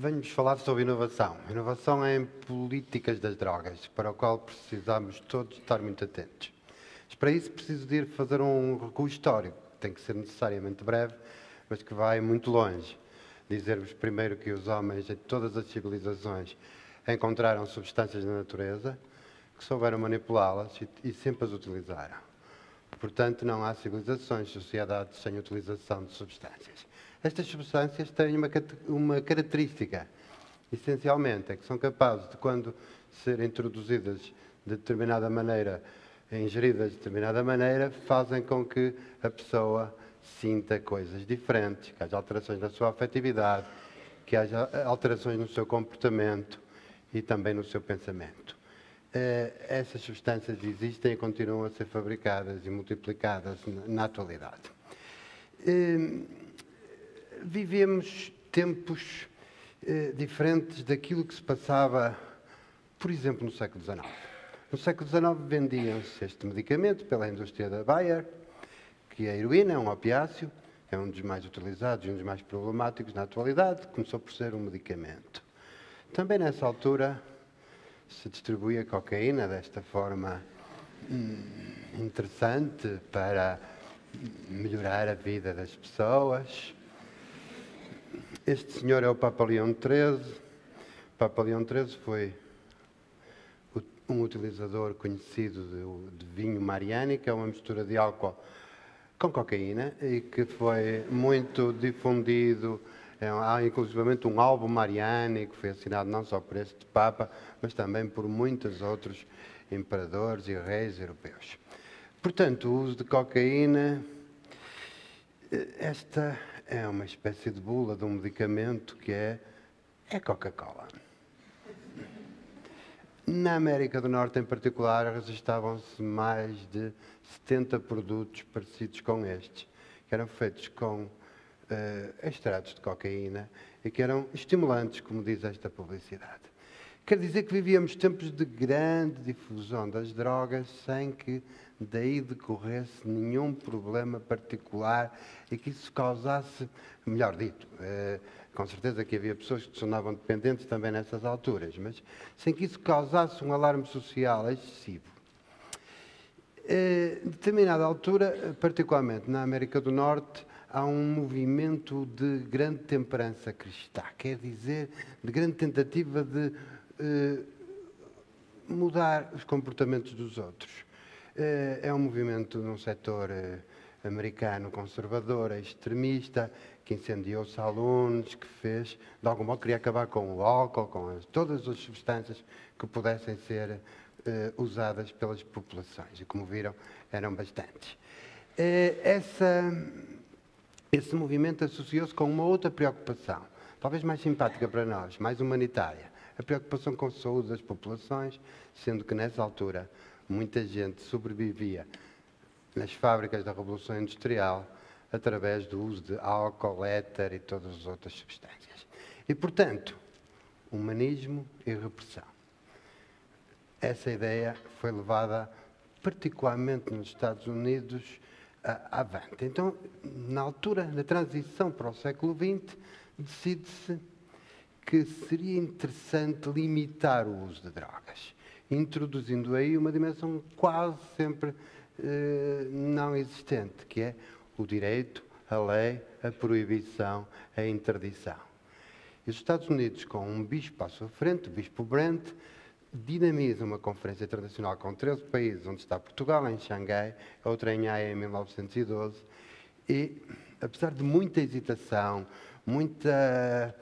Venho-vos falar sobre inovação. Inovação em políticas das drogas, para o qual precisamos todos estar muito atentos. Mas para isso preciso de ir fazer um recuo histórico, que tem que ser necessariamente breve, mas que vai muito longe. Dizer-vos primeiro que os homens de todas as civilizações encontraram substâncias na natureza, que souberam manipulá-las e sempre as utilizaram. Portanto, não há civilizações, sociedades sem utilização de substâncias. Estas substâncias têm uma característica, essencialmente, é que são capazes de, quando serem introduzidas de determinada maneira, ingeridas de determinada maneira, fazem com que a pessoa sinta coisas diferentes, que haja alterações na sua afetividade, que haja alterações no seu comportamento e também no seu pensamento. Essas substâncias existem e continuam a ser fabricadas e multiplicadas na atualidade. Vivemos tempos diferentes daquilo que se passava, por exemplo, no século XIX. No século XIX vendiam-se este medicamento pela indústria da Bayer, que a heroína é um opiáceo, é um dos mais utilizados e um dos mais problemáticos na atualidade, começou por ser um medicamento. Também nessa altura se distribuía cocaína desta forma interessante para melhorar a vida das pessoas. Este senhor é o Papa Leão XIII. O Papa Leão XIII foi um utilizador conhecido de vinho Mariani, que é uma mistura de álcool com cocaína e que foi muito difundido. Há inclusivamente um álbum Mariani que foi assinado não só por este Papa, mas também por muitos outros imperadores e reis europeus. Portanto, o uso de cocaína, esta é uma espécie de bula de um medicamento que é Coca-Cola. Na América do Norte, em particular, registavam-se mais de 70 produtos parecidos com estes, que eram feitos com extratos de cocaína e que eram estimulantes, como diz esta publicidade. Quer dizer que vivíamos tempos de grande difusão das drogas sem que daí decorresse nenhum problema particular e que isso causasse, melhor dito, com certeza que havia pessoas que se tornavam dependentes também nessas alturas, mas sem que isso causasse um alarme social excessivo. Em determinada altura, particularmente na América do Norte, há um movimento de grande temperança cristã, quer dizer, de grande tentativa de mudar os comportamentos dos outros. É um movimento num setor americano conservador, extremista, que incendiou saloons, que fez, de algum modo, queria acabar com o álcool, com todas as substâncias que pudessem ser usadas pelas populações. E, como viram, eram bastantes. Esse movimento associou-se com uma outra preocupação, talvez mais simpática para nós, mais humanitária. A preocupação com a saúde das populações, sendo que nessa altura muita gente sobrevivia nas fábricas da Revolução Industrial através do uso de álcool, éter e todas as outras substâncias. E, portanto, humanismo e repressão. Essa ideia foi levada, particularmente nos Estados Unidos, avante. Então, na altura da transição para o século XX, decide-se que seria interessante limitar o uso de drogas, introduzindo aí uma dimensão quase sempre não existente, que é o direito, a lei, a proibição, a interdição. E os Estados Unidos, com um bispo à sua frente, o bispo Brent, dinamiza uma conferência internacional com 13 países, onde está Portugal, em Xangai, outra em Haia, em 1912, e, apesar de muita hesitação, muita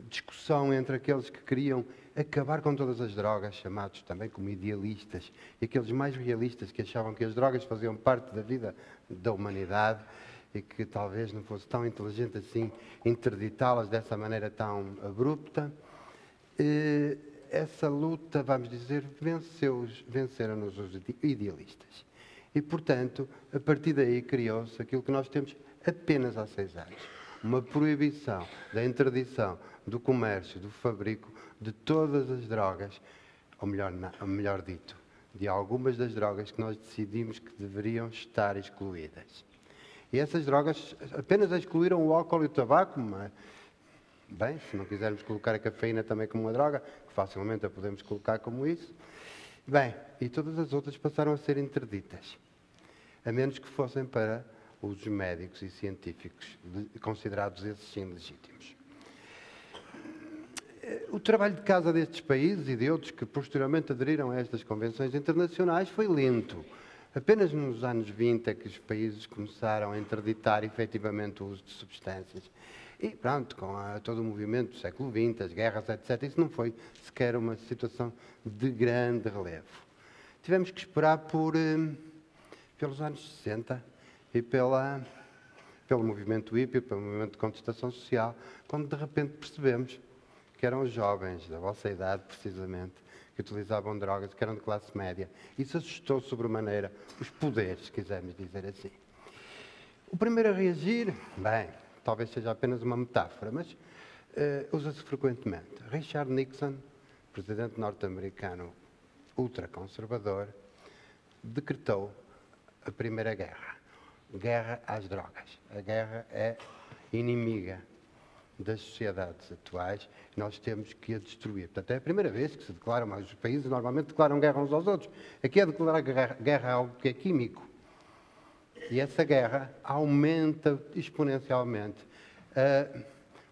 discussão entre aqueles que queriam acabar com todas as drogas, chamados também como idealistas, e aqueles mais realistas que achavam que as drogas faziam parte da vida da humanidade e que talvez não fosse tão inteligente assim interditá-las dessa maneira tão abrupta. Essa luta, vamos dizer, venceram-nos os idealistas. E, portanto, a partir daí criou-se aquilo que nós temos apenas há 6 anos. Uma proibição da interdição do comércio, do fabrico de todas as drogas, ou melhor dito, de algumas das drogas que nós decidimos que deveriam estar excluídas. E essas drogas apenas excluíram o álcool e o tabaco, Bem, se não quisermos colocar a cafeína também como uma droga, que facilmente a podemos colocar como isso. Bem, e todas as outras passaram a ser interditas, a menos que fossem para usos médicos e científicos, considerados esses sim legítimos. O trabalho de casa destes países e de outros que posteriormente aderiram a estas convenções internacionais foi lento. Apenas nos anos 20 é que os países começaram a interditar efetivamente o uso de substâncias. E pronto, com todo o movimento do século XX, as guerras, etc., isso não foi sequer uma situação de grande relevo. Tivemos que esperar pelos anos 60 e pelo movimento hippie, pelo movimento de contestação social, quando de repente percebemos que eram os jovens da vossa idade, precisamente, que utilizavam drogas, que eram de classe média. Isso assustou sobremaneira os poderes, se quisermos dizer assim. O primeiro a reagir, bem, talvez seja apenas uma metáfora, mas usa-se frequentemente. Richard Nixon, presidente norte-americano ultraconservador, decretou a Primeira Guerra. Guerra às drogas. A guerra é inimiga das sociedades atuais, nós temos que a destruir. Portanto, é a primeira vez que se declaram, mas os países normalmente declaram guerra uns aos outros. Aqui é declarar guerra a algo que é químico. E essa guerra aumenta exponencialmente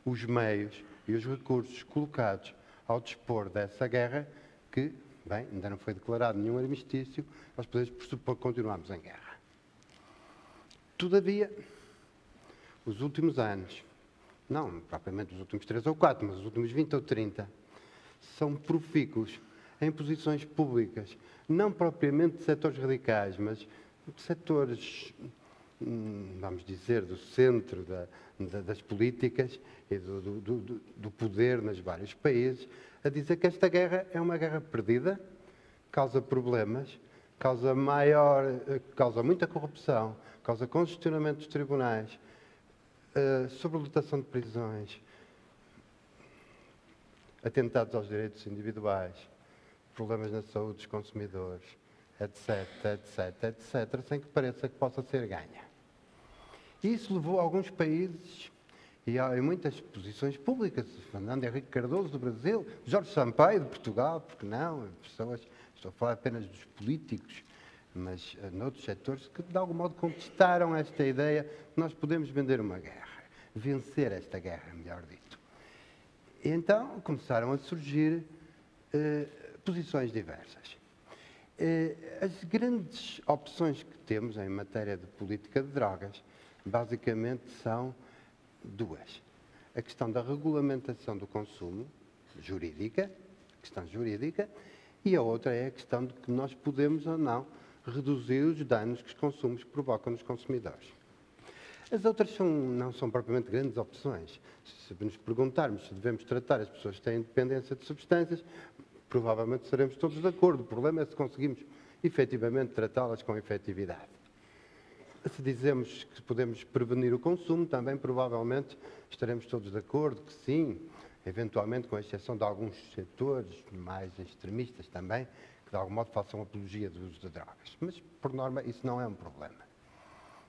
os meios e os recursos colocados ao dispor dessa guerra que, bem, ainda não foi declarado nenhum armistício, nós podemos pressupor que continuamos em guerra. Todavia, os últimos anos, não propriamente os últimos 3 ou 4, mas os últimos 20 ou 30, são profícuos em posições públicas, não propriamente de setores radicais, mas de setores, vamos dizer, do centro das políticas e do poder nos vários países, a dizer que esta guerra é uma guerra perdida, causa problemas, causa muita corrupção, causa congestionamento dos tribunais, sobrelotação de prisões, atentados aos direitos individuais, problemas na saúde dos consumidores, etc, etc, etc, sem que pareça que possa ser ganha. E isso levou a alguns países e a muitas posições públicas, Fernando Henrique Cardoso do Brasil, Jorge Sampaio de Portugal, porque não, pessoas, estou a falar apenas dos políticos, mas noutros setores que de algum modo contestaram esta ideia que nós podemos vender uma guerra, vencer esta guerra, melhor dito. E então começaram a surgir posições diversas. As grandes opções que temos em matéria de política de drogas, basicamente são duas. A questão da regulamentação do consumo, questão jurídica, e a outra é a questão de que nós podemos ou não reduzir os danos que os consumos provocam nos consumidores. As outras não são propriamente grandes opções. Se nos perguntarmos se devemos tratar as pessoas que têm dependência de substâncias, provavelmente seremos todos de acordo. O problema é se conseguimos efetivamente tratá-las com efetividade. Se dizemos que podemos prevenir o consumo, também provavelmente estaremos todos de acordo que sim, eventualmente com exceção de alguns setores mais extremistas também, que de algum modo façam apologia do uso de drogas. Mas, por norma, isso não é um problema.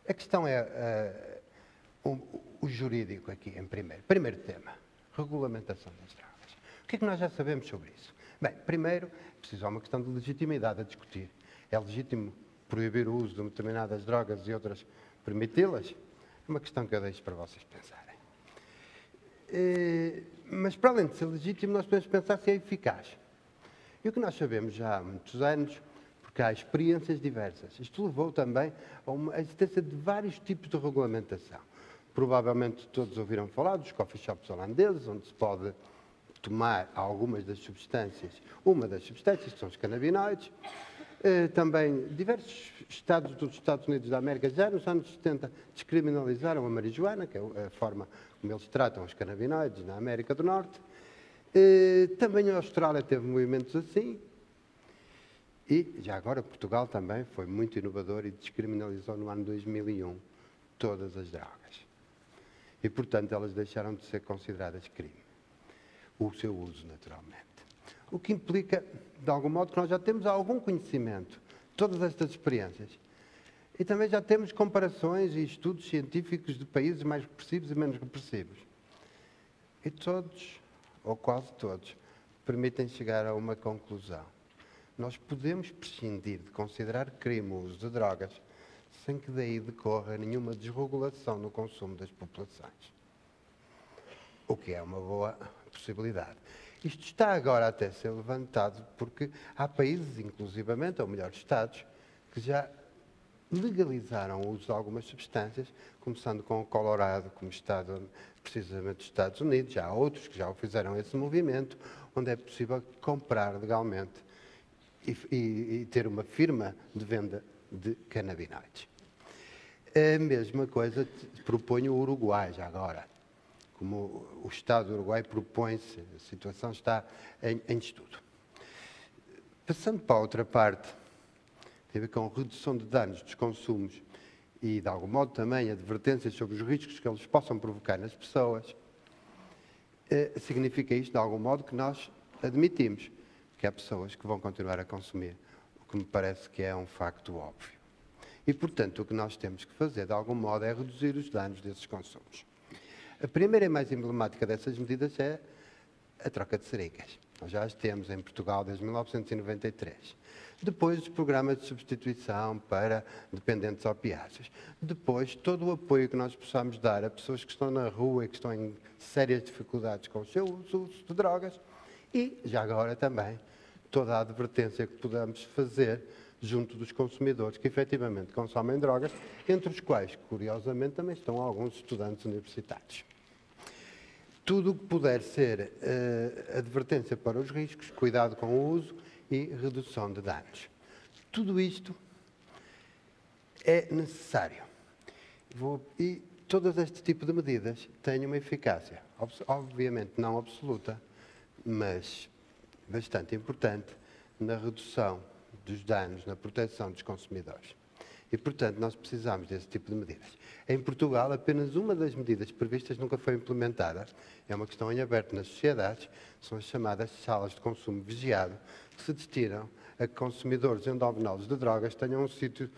A questão é o jurídico aqui, em primeiro tema, regulamentação das drogas. O que é que nós já sabemos sobre isso? Bem, primeiro, preciso uma questão de legitimidade a discutir. É legítimo proibir o uso de determinadas drogas e outras permiti-las? É uma questão que eu deixo para vocês pensarem. Mas, para além de ser legítimo, nós podemos pensar se é eficaz. E o que nós sabemos já há muitos anos, porque há experiências diversas, isto levou também a existência de vários tipos de regulamentação. Provavelmente todos ouviram falar dos coffee shops holandeses, onde se pode tomar algumas das substâncias, uma das substâncias, que são os canabinoides. Também diversos estados dos Estados Unidos da América, já nos anos 70, descriminalizaram a marijuana, que é a forma como eles tratam os canabinoides na América do Norte. Também a Austrália teve movimentos assim. E, já agora, Portugal também foi muito inovador e descriminalizou no ano 2001 todas as drogas. E, portanto, elas deixaram de ser consideradas crime. O seu uso, naturalmente. O que implica, de algum modo, que nós já temos algum conhecimento de todas estas experiências. E também já temos comparações e estudos científicos de países mais repressivos e menos repressivos. E todos, ou quase todos, permitem chegar a uma conclusão. Nós podemos prescindir de considerar crime o uso de drogas sem que daí decorra nenhuma desregulação no consumo das populações. O que é uma boa possibilidade. Isto está agora até a ser levantado porque há países, inclusivamente, ou melhor, Estados, que já legalizaram o uso de algumas substâncias, começando com o Colorado, como Estado, precisamente dos Estados Unidos. Já há outros que já o fizeram esse movimento, onde é possível comprar legalmente e ter uma firma de venda de canabinoides. A mesma coisa propõe o Uruguai, já agora. Como o Estado do Uruguai propõe-se, a situação está em estudo. Passando para a outra parte, tem a ver com redução de danos dos consumos e, de algum modo, também advertências sobre os riscos que eles possam provocar nas pessoas. Significa isto, de algum modo, que nós admitimos que há pessoas que vão continuar a consumir, o que me parece que é um facto óbvio. E, portanto, o que nós temos que fazer, de algum modo, é reduzir os danos desses consumos. A primeira e mais emblemática dessas medidas é a troca de seringas. Nós já as temos em Portugal desde 1993. Depois, os programas de substituição para dependentes opiáceos. Depois, todo o apoio que nós possamos dar a pessoas que estão na rua e que estão em sérias dificuldades com o seu uso de drogas. E, já agora também, toda a advertência que podamos fazer junto dos consumidores que efetivamente consomem drogas, entre os quais, curiosamente, também estão alguns estudantes universitários. Tudo o que puder ser advertência para os riscos, cuidado com o uso e redução de danos. Tudo isto é necessário. E todos este tipo de medidas têm uma eficácia, obviamente não absoluta, mas bastante importante na redução dos danos, na proteção dos consumidores. E, portanto, nós precisamos desse tipo de medidas. Em Portugal, apenas uma das medidas previstas nunca foi implementada. É uma questão em aberto nas sociedades, são as chamadas salas de consumo vigiado, que se destinam a que consumidores endovenosos de drogas tenham um sítio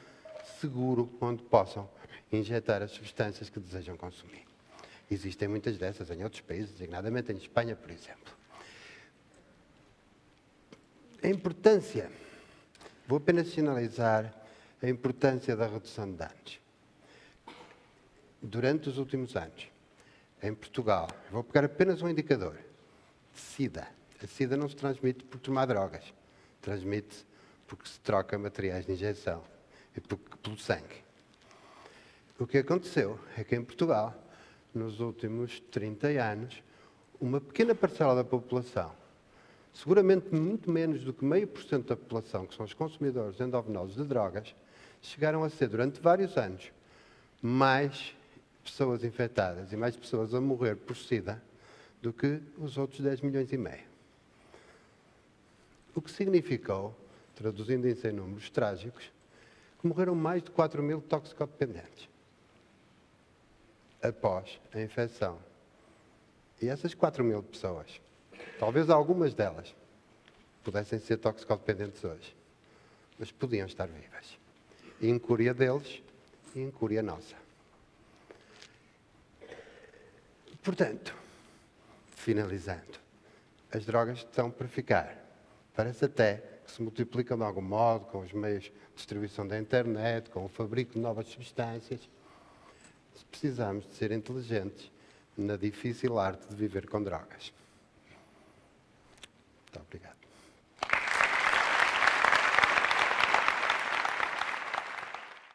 seguro onde possam injetar as substâncias que desejam consumir. Existem muitas dessas em outros países, designadamente em Espanha, por exemplo. A importância, vou apenas sinalizar a importância da redução de danos. Durante os últimos anos, em Portugal, vou pegar apenas um indicador, SIDA. A SIDA não se transmite por tomar drogas, transmite porque se troca materiais de injeção e pelo sangue. O que aconteceu é que em Portugal, nos últimos 30 anos, uma pequena parcela da população, seguramente muito menos do que 0,5% da população, que são os consumidores endovenosos de drogas, chegaram a ser, durante vários anos, mais pessoas infectadas e mais pessoas a morrer por SIDA do que os outros 10,5 milhões. O que significou, traduzindo isso em números trágicos, que morreram mais de 4.000 toxicodependentes após a infecção. E essas 4.000 pessoas, talvez algumas delas pudessem ser toxicodependentes hoje, mas podiam estar vivas. Incúria deles e incúria nossa. Portanto, finalizando, as drogas estão para ficar. Parece até que se multiplicam de algum modo com os meios de distribuição da internet, com o fabrico de novas substâncias. Precisamos de ser inteligentes na difícil arte de viver com drogas. Muito obrigado.